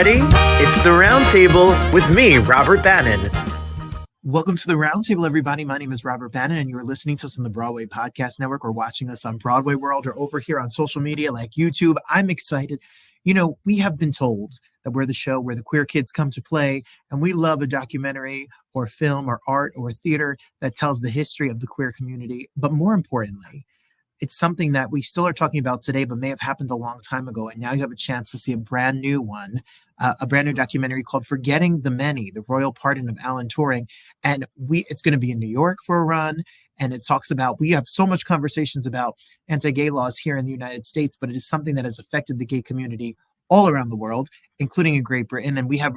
ready? It's the Roundtable with me, Robert Bannon. Welcome to the Roundtable, everybody. My name is Robert Bannon, and you're listening to us on the Broadway Podcast Network or watching us on Broadway World or over here on social media like YouTube. I'm excited. You know, we have been told that we're the show where the queer kids come to play, and we love a documentary or film or art or theater that tells the history of the queer community. But more importantly, it's something that we still are talking about today, but may have happened a long time ago. And now you have a chance to see a brand new one, a brand new documentary called Forgetting the Many, the Royal Pardon of Alan Turing. And it's going to be in New York for a run. And it talks about, we have so much conversations about anti-gay laws here in the United States, but it is something that has affected the gay community all around the world, including in Great Britain. And we have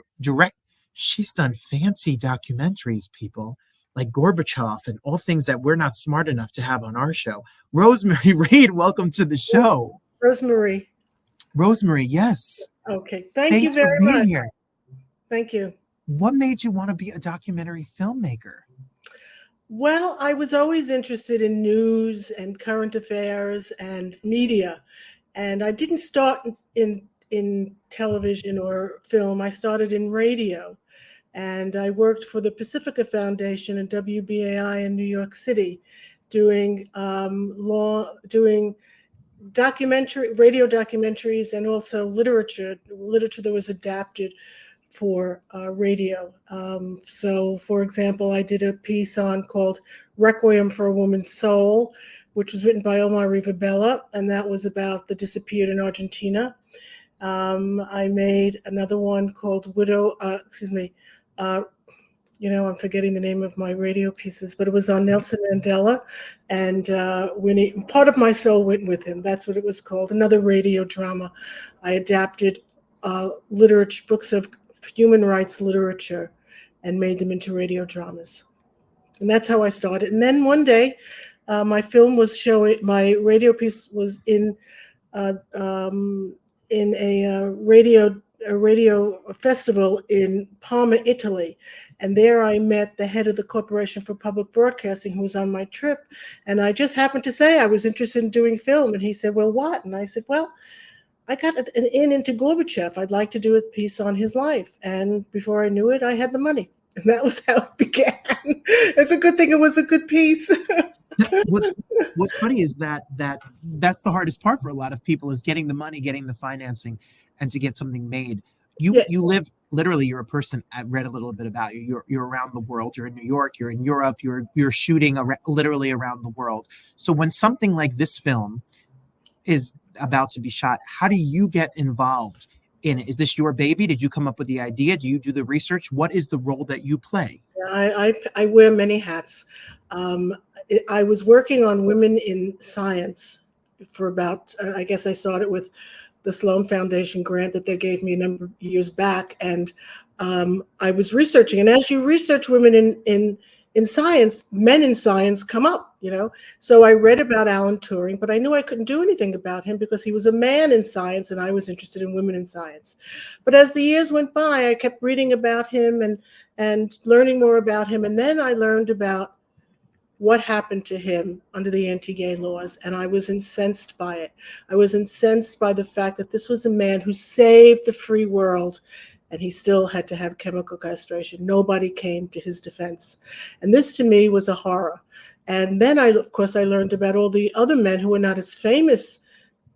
she's done fancy documentaries, people, like Gorbachev and all things that we're not smart enough to have on our show. Rosemarie Reed, welcome to the show. Rosemarie, yes. Okay. Thanks you very for being much. Here. Thank you. What made you want to be a documentary filmmaker? Well, I was always interested in news and current affairs and media. And I didn't start in television or film. I started in radio. And I worked for the Pacifica Foundation and WBAI in New York City, doing radio documentaries, and also literature that was adapted for radio. So, for example, I did a piece called Requiem for a Woman's Soul, which was written by Omar Rivabella, and that was about the disappeared in Argentina. I made another one called I'm forgetting the name of my radio pieces, but it was on Nelson Mandela, and part of my soul went with him. That's what it was called. Another radio drama. I adapted books of human rights literature and made them into radio dramas. And that's how I started. And then one day, my radio piece was in a radio festival in Parma, Italy. And there I met the head of the Corporation for Public Broadcasting, who was on my trip. And I just happened to say I was interested in doing film. And he said, well, what? And I said, well, I got an in into Gorbachev. I'd like to do a piece on his life. And before I knew it, I had the money. And that was how it began. It's a good thing it was a good piece. What's funny is that's the hardest part for a lot of people, is getting the money, getting the financing, and to get something made. You live, literally, you're a person. I read a little bit about you. You're around the world. You're in New York. You're in Europe. You're shooting literally around the world. So when something like this film is about to be shot, how do you get involved in it? Is this your baby? Did you come up with the idea? Do you do the research? What is the role that you play? I wear many hats. I was working on women in science for about, I guess I started with the Sloan Foundation grant that they gave me a number of years back. And I was researching. And as you research women in science, men in science come up, So I read about Alan Turing, but I knew I couldn't do anything about him because he was a man in science and I was interested in women in science. But as the years went by, I kept reading about him and learning more about him. And then I learned about what happened to him under the anti-gay laws, and I was incensed by it. I was incensed by the fact that this was a man who saved the free world, and he still had to have chemical castration. Nobody came to his defense. And this to me was a horror. And then I learned about all the other men who were not as famous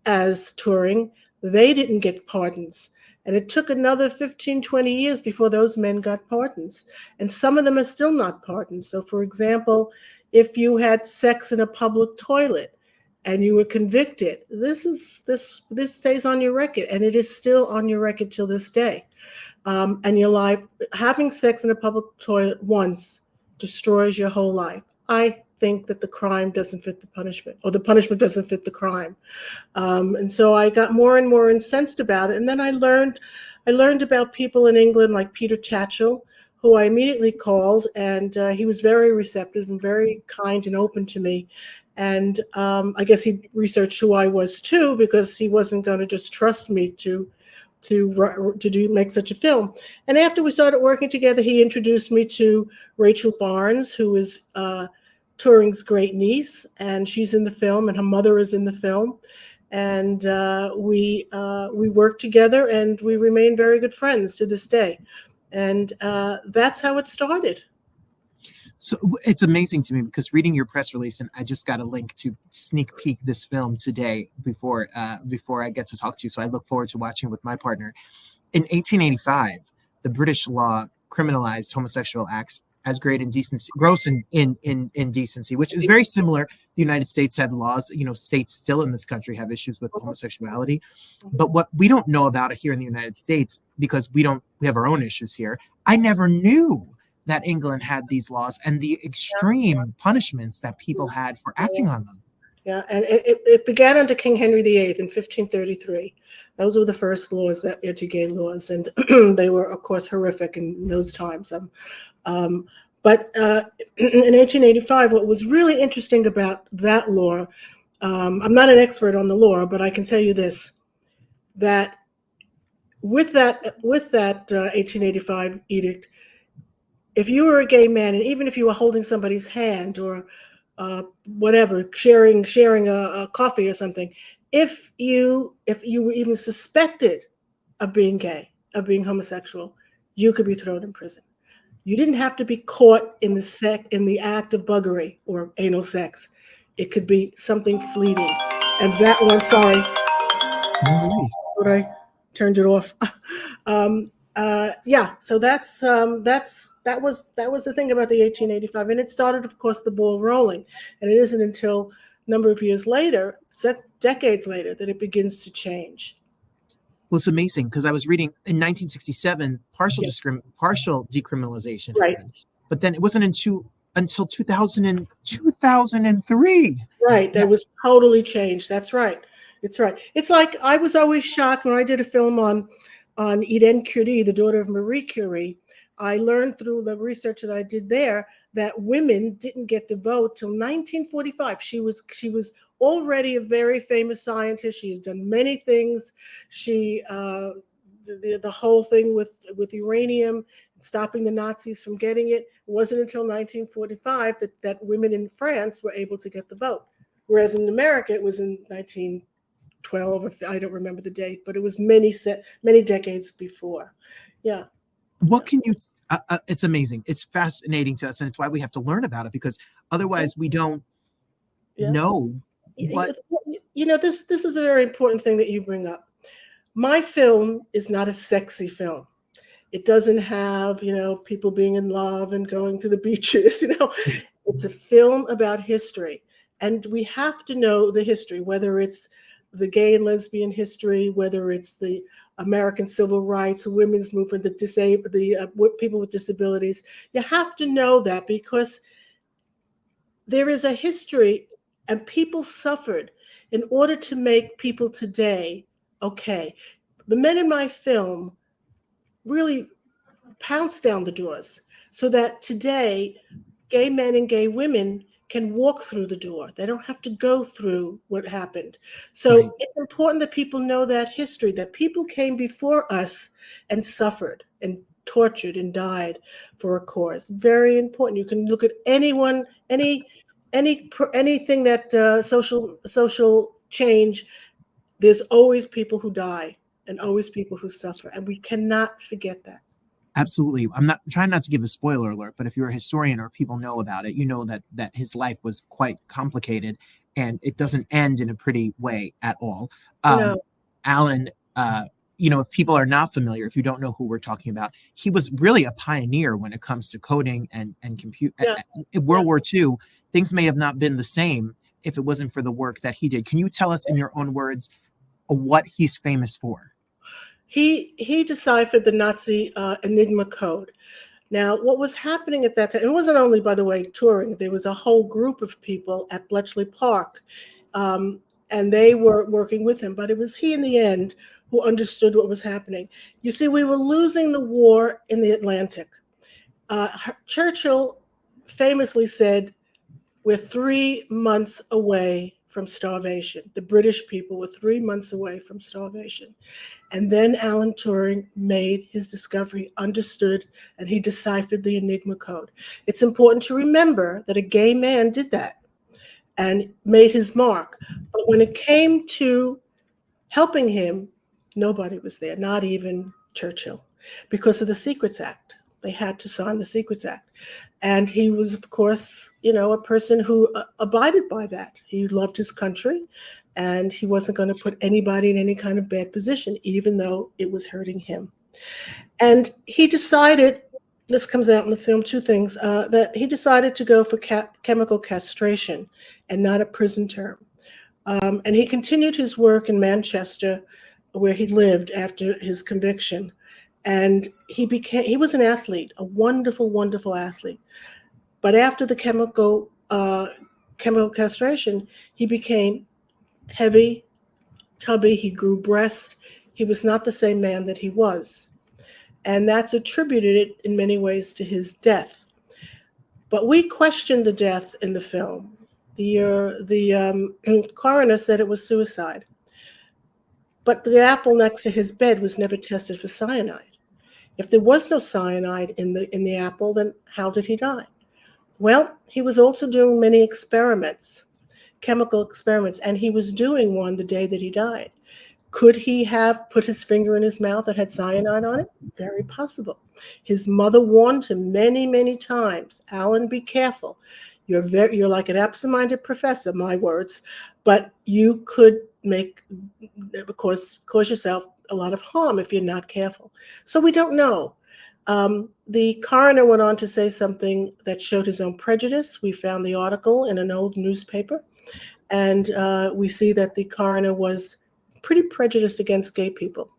as Turing. They didn't get pardons. And it took another 15, 20 years before those men got pardons. And some of them are still not pardoned. So for example, if you had sex in a public toilet and you were convicted, this stays on your record, and it is still on your record till this day. And your life, having sex in a public toilet once destroys your whole life. I think that the crime doesn't fit the punishment, or the punishment doesn't fit the crime. And so I got more and more incensed about it. And then I learned about people in England like Peter Tatchell, who I immediately called, and he was very receptive and very kind and open to me. And I guess he researched who I was too, because he wasn't going to just trust me to make such a film. And after we started working together, he introduced me to Rachel Barnes, who is Turing's great niece, and she's in the film, and her mother is in the film. and we worked together, and we remain very good friends to this day. And that's how it started. So it's amazing to me because reading your press release, and I just got a link to sneak peek this film today before I get to talk to you. So I look forward to watching with my partner. In 1885, the British law criminalized homosexual acts as gross indecency, which is very similar. The United States had laws. States still in this country have issues with homosexuality, but what we don't know about it here in the United States, because we have our own issues here. I never knew that England had these laws and the extreme punishments that people had for acting on them. Yeah, and it began under King Henry VIII in 1533. Those were the first laws, that anti-gay laws, and they were, of course, horrific in those times. But in 1885, what was really interesting about that law, I'm not an expert on the law, but I can tell you this, that with that 1885 edict, if you were a gay man, and even if you were holding somebody's hand or whatever, sharing a coffee or something, if you were even suspected of being gay, of being homosexual, you could be thrown in prison. You didn't have to be caught in the act of buggery or anal sex. It could be something fleeting. And that one, sorry, but I turned it off. Yeah, so that was the thing about the 1885, and it started, of course, the ball rolling. And it isn't until a number of years later, decades later, that it begins to change. Well, it's amazing because I was reading in 1967, partial decriminalization happened, but then it wasn't until 2003. Right, that was totally changed. That's right. It's right. It's like I was always shocked when I did a film on Irene Curie, the daughter of Marie Curie. I learned through the research that I did there that women didn't get the vote till 1945. She was already a very famous scientist. She has done many things. She the whole thing with uranium, stopping the Nazis from getting it, wasn't until 1945 that women in France were able to get the vote. Whereas in America, it was in 1912, I don't remember the date, but it was many decades before. Yeah. What can you? It's amazing. It's fascinating to us, and it's why we have to learn about it, because otherwise we don't know. What this is a very important thing that you bring up. My film is not a sexy film. It doesn't have people being in love and going to the beaches. It's a film about history, and we have to know the history, whether it's the gay and lesbian history, whether it's the American civil rights, women's movement, the people with disabilities. You have to know that because there is a history, and people suffered in order to make people today okay. The men in my film really pounced down the doors so that today gay men and gay women can walk through the door. They don't have to go through what happened. So right. It's important that people know that history, that people came before us and suffered and tortured and died for a cause. Very important. You can look at anyone, anything that social change. There's always people who die and always people who suffer, and we cannot forget that. Absolutely. I'm not trying not to give a spoiler alert, but if you're a historian or people know about it, you know that his life was quite complicated and it doesn't end in a pretty way at all. Alan, if people are not familiar, if you don't know who we're talking about, he was really a pioneer when it comes to coding and compute. Yeah. In World War II, things may have not been the same if it wasn't for the work that he did. Can you tell us in your own words what he's famous for? He deciphered the Nazi Enigma code. Now, what was happening at that time, it wasn't only, by the way, Turing. There was a whole group of people at Bletchley Park, and they were working with him. But it was he, in the end, who understood what was happening. You see, we were losing the war in the Atlantic. Churchill famously said, "We're 3 months away from starvation." The British people were 3 months away from starvation. And then Alan Turing made his discovery, understood, and he deciphered the Enigma code. It's important to remember that a gay man did that. and made his mark. But when it came to helping him, nobody was there, not even Churchill, because of the Secrets Act. They had to sign the Secrets Act. And he was, of course, a person who abided by that. He loved his country, and he wasn't going to put anybody in any kind of bad position, even though it was hurting him. And he decided, this comes out in the film, two things, that he decided to go for chemical castration and not a prison term. And he continued his work in Manchester, where he lived after his conviction. And he was an athlete, a wonderful, wonderful athlete. But after the chemical castration, he became heavy, tubby, he grew breast. He was not the same man that he was. And that's attributed in many ways to his death. But we questioned the death in the film. The coroner said it was suicide. But the apple next to his bed was never tested for cyanide. If there was no cyanide in the apple, then how did he die? Well, he was also doing many experiments, chemical experiments, and he was doing one the day that he died. Could he have put his finger in his mouth that had cyanide on it? Very possible. His mother warned him many, many times, Alan, be careful. You're like an absent-minded professor, my words, but you could cause yourself a lot of harm if you're not careful. So we don't know. The coroner went on to say something that showed his own prejudice. We found the article in an old newspaper, and we see that the coroner was pretty prejudiced against gay people.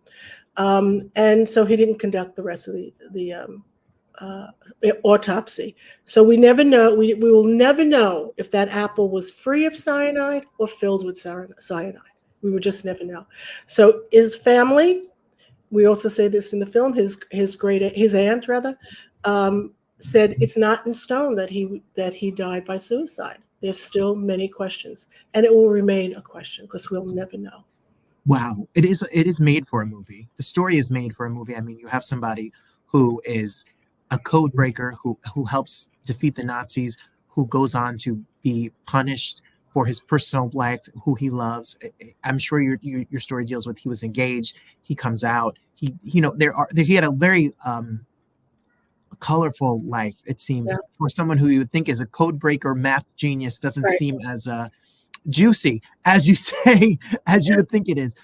And so he didn't conduct the rest of the autopsy. So we never know, we will never know if that apple was free of cyanide or filled with cyanide. We would just never know. So his family, we also say this in the film, his aunt rather, said it's not in stone that he died by suicide. There's still many questions, and it will remain a question because we'll never know. Wow, it is made for a movie. The story is made for a movie. I mean, you have somebody who is a code breaker, who helps defeat the Nazis, who goes on to be punished for his personal life, who he loves. I'm sure your story deals with, he was engaged, he comes out, he had a very colorful life, it seems, for someone who you would think is a code breaker, math genius, doesn't seem as juicy as you say, as you would think it is.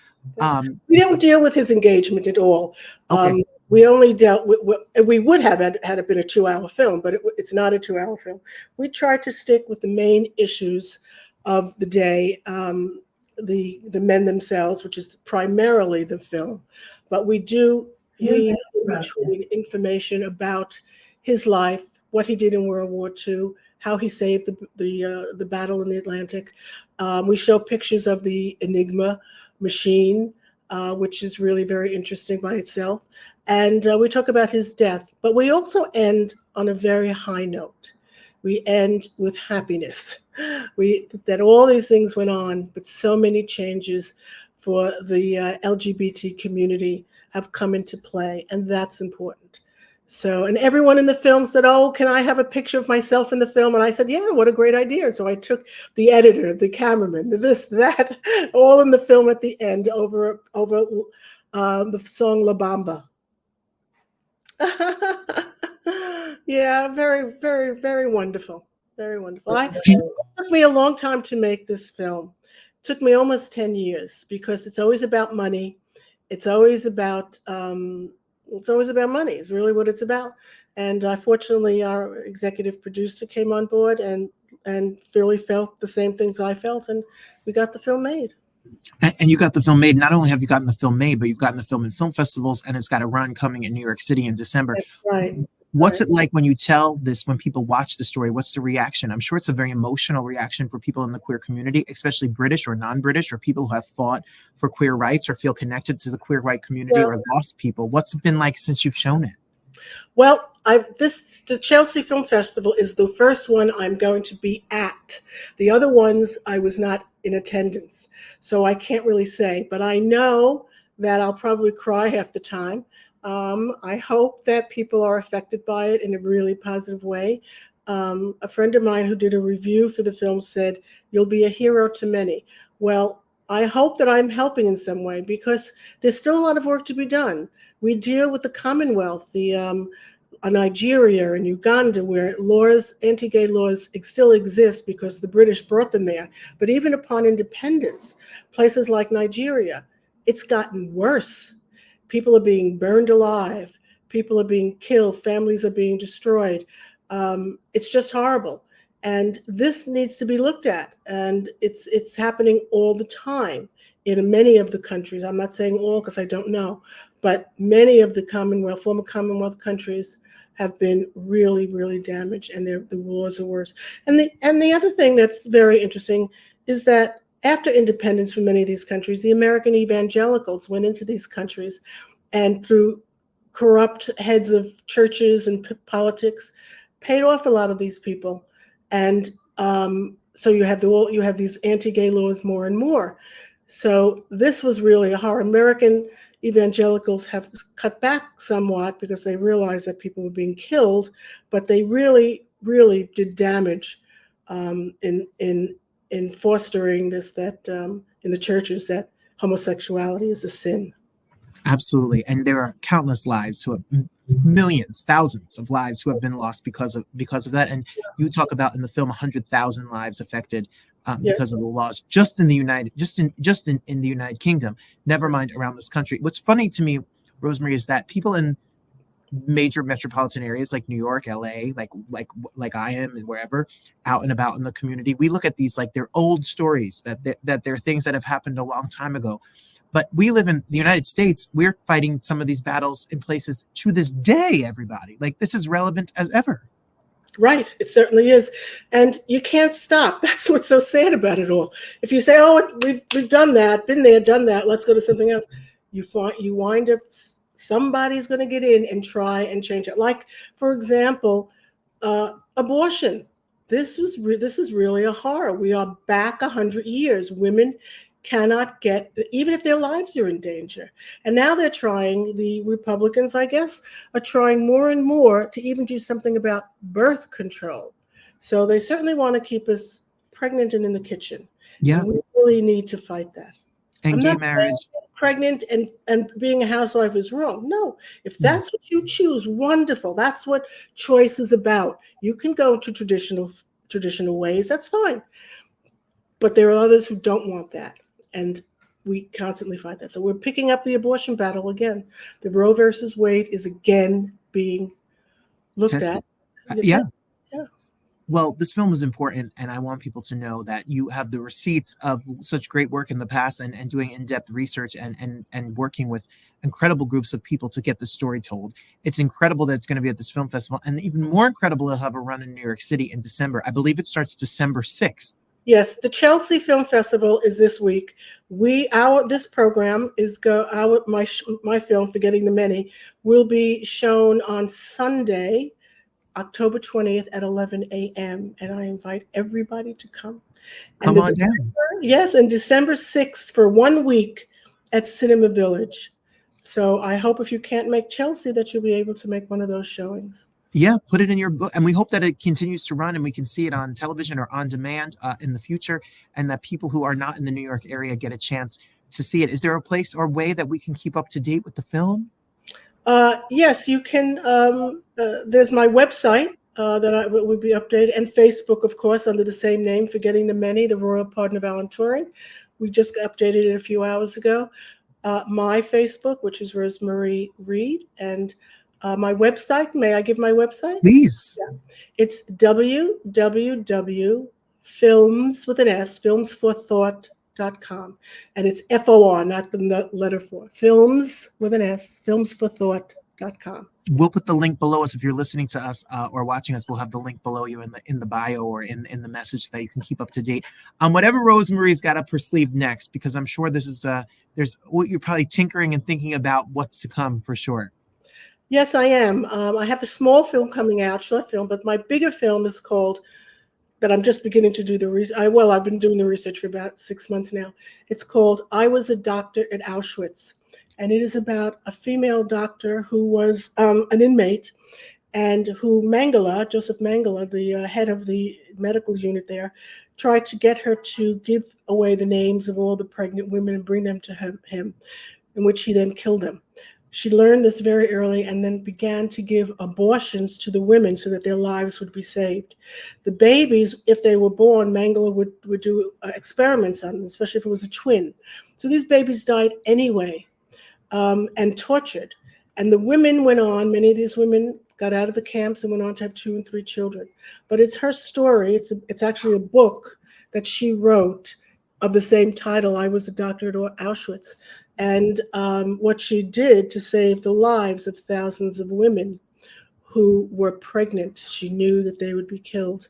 We don't deal with his engagement at all. Okay. We only dealt with, we would have had it been a 2-hour film, but it's not a 2-hour film. We tried to stick with the main issues of the day, the men themselves, which is primarily the film. But we include information about his life, what he did in World War II, how he saved the battle in the Atlantic. We show pictures of the Enigma machine, which is really very interesting by itself. And we talk about his death, but we also end on a very high note. We end with happiness. That all these things went on, but so many changes for the LGBT community have come into play, and that's important. So, and everyone in the film said, "Oh, can I have a picture of myself in the film?" And I said, "Yeah, what a great idea." And so I took the editor, the cameraman, this, that, all in the film at the end over the song La Bamba. Yeah, very, very, very wonderful. Very wonderful. It took me a long time to make this film. It took me almost 10 years because it's always about money. It's always about money. It's really what it's about. And fortunately, our executive producer came on board and really felt the same things I felt, and we got the film made. And you got the film made. Not only have you gotten the film made, but you've gotten the film in film festivals, and it's got a run coming in New York City in December. That's right. What's it like when you tell this, when people watch the story? What's the reaction? I'm sure it's a very emotional reaction for people in the queer community, especially British or non-British, or people who have fought for queer rights or feel connected to the queer white community, or lost people. What's it been like since you've shown it? Well, the Chelsea Film Festival is the first one I'm going to be at. The other ones I was not in attendance, so I can't really say, but I know that I'll probably cry half the time. I hope that people are affected by it in a really positive way. A friend of mine who did a review for the film said, "You'll be a hero to many." Well, I hope that I'm helping in some way, because there's still a lot of work to be done. We deal with the Commonwealth, Nigeria and Uganda, where anti-gay laws still exist because the British brought them there. But even upon independence, places like Nigeria, it's gotten worse. People are being burned alive. People are being killed. Families are being destroyed. It's just horrible. And this needs to be looked at. And it's happening all the time in many of the countries. I'm not saying all because I don't know, but many of the former Commonwealth countries have been really, really damaged, and the wars are worse. And the other thing that's very interesting is that after independence from many of these countries, the American evangelicals went into these countries, and through corrupt heads of churches and politics, paid off a lot of these people. And so you have these anti-gay laws more and more. So this was really a horror. American evangelicals have cut back somewhat because they realized that people were being killed, but they really, really did damage in fostering in the churches, that homosexuality is a sin. Absolutely. And there are countless lives millions, thousands of lives who have been lost because of that. And you talk about in the film 100,000 lives affected because of the laws just in the United Kingdom, never mind around this country. What's funny to me, Rosemarie, is that people in major metropolitan areas like New York, LA, like I am, and wherever, out and about in the community, we look at these like they're old stories, that they're things that have happened a long time ago. But we live in the United States. We're fighting some of these battles in places to this day, everybody. Like, this is relevant as ever. Right, it certainly is. And you can't stop. That's what's so sad about it all. If you say, "Oh, we've done that, been there, done that, let's go to something else," you wind up, somebody's going to get in and try and change it. Like, for example, abortion. This is really a horror. We are back 100 years. Women cannot get, even if their lives are in danger. And now the Republicans, I guess, are trying more and more to even do something about birth control. So they certainly want to keep us pregnant and in the kitchen. Yeah. And we really need to fight that. And gay marriage. Pregnant and being a housewife is wrong. No, if that's what you choose, wonderful. That's what choice is about. You can go to traditional ways. That's fine. But there are others who don't want that. And we constantly fight that. So we're picking up the abortion battle again. The Roe versus Wade is again being looked Tested. at. Yeah. Well, this film is important, and I want people to know that you have the receipts of such great work in the past, and doing in-depth research and working with incredible groups of people to get the story told. It's incredible that it's going to be at this film festival, and even more incredible, it'll have a run in New York City in December. I believe it starts December 6th. Yes, the Chelsea Film Festival is this week. This program is my film, Forgetting the Many, will be shown on Sunday, October 20th at 11 a.m. And I invite everybody to come. Come on down. Yes, and December 6th for 1 week at Cinema Village. So I hope if you can't make Chelsea that you'll be able to make one of those showings. Yeah, put it in your book. And we hope that it continues to run and we can see it on television or on demand in the future, and that people who are not in the New York area get a chance to see it. Is there a place or way that we can keep up to date with the film? Yes, you can. There's my website that would be updated, and Facebook, of course, under the same name, Forgetting the Many, the Royal Pardon of Alan Turing. We just updated it a few hours ago. My Facebook, which is Rosemarie Reed, and my website. May I give my website? Please. Yeah. It's filmsforthought.com. And it's FOR, not the letter 4. filmsforthought.com. We'll put the link below us. If you're listening to us or watching us, we'll have the link below you in the bio or in the message, so that you can keep up to date on whatever Rosemarie's got up her sleeve next, because I'm sure this is there's what you're probably tinkering and thinking about what's to come for sure. Yes, I am. I have a small film coming out, short film, but my bigger film is called, that I'm just beginning to do the research. I've been doing the research for about 6 months now. It's called I Was a Doctor at Auschwitz. And it is about a female doctor who was an inmate, and who Mangala, Joseph Mangala, the head of the medical unit there, tried to get her to give away the names of all the pregnant women and bring them to him, in which he then killed them. She learned this very early and then began to give abortions to the women so that their lives would be saved. The babies, if they were born, Mangala would do experiments on them, especially if it was a twin. So these babies died anyway, and tortured. And the women went on, many of these women got out of the camps and went on to have 2 and 3 children. But it's her story. It's actually a book that she wrote of the same title, I Was a Doctor at Auschwitz. And what she did to save the lives of thousands of women who were pregnant. She knew that they would be killed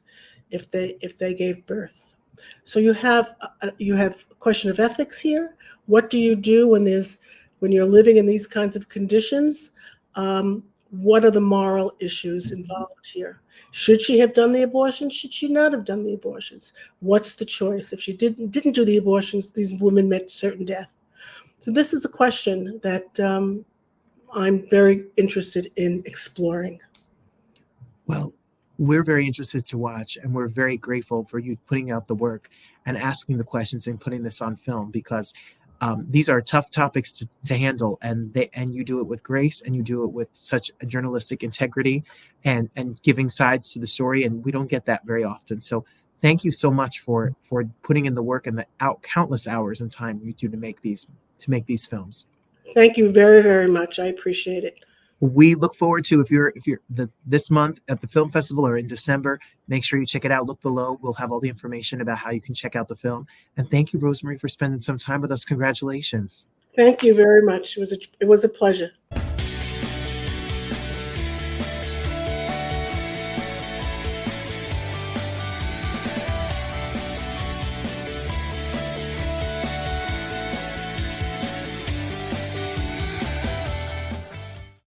if they gave birth. So you have a question of ethics here. What do you do when you're living in these kinds of conditions? What are the moral issues involved here? Should she have done the abortions? Should she not have done the abortions? What's the choice? If she didn't do the abortions, these women met certain death. So this is a question that I'm very interested in exploring. Well, we're very interested to watch, and we're very grateful for you putting out the work and asking the questions and putting this on film, because these are tough topics to handle, and you do it with grace, and you do it with such a journalistic integrity and giving sides to the story, and we don't get that very often. So thank you so much for putting in the work and the countless hours and time you do to make these films. Thank you very, very much. I appreciate it. We look forward to, if you're this month at the film festival or in December, make sure you check it out. Look below. We'll have all the information about how you can check out the film. And thank you, Rosemarie, for spending some time with us. Congratulations. Thank you very much. It was a pleasure.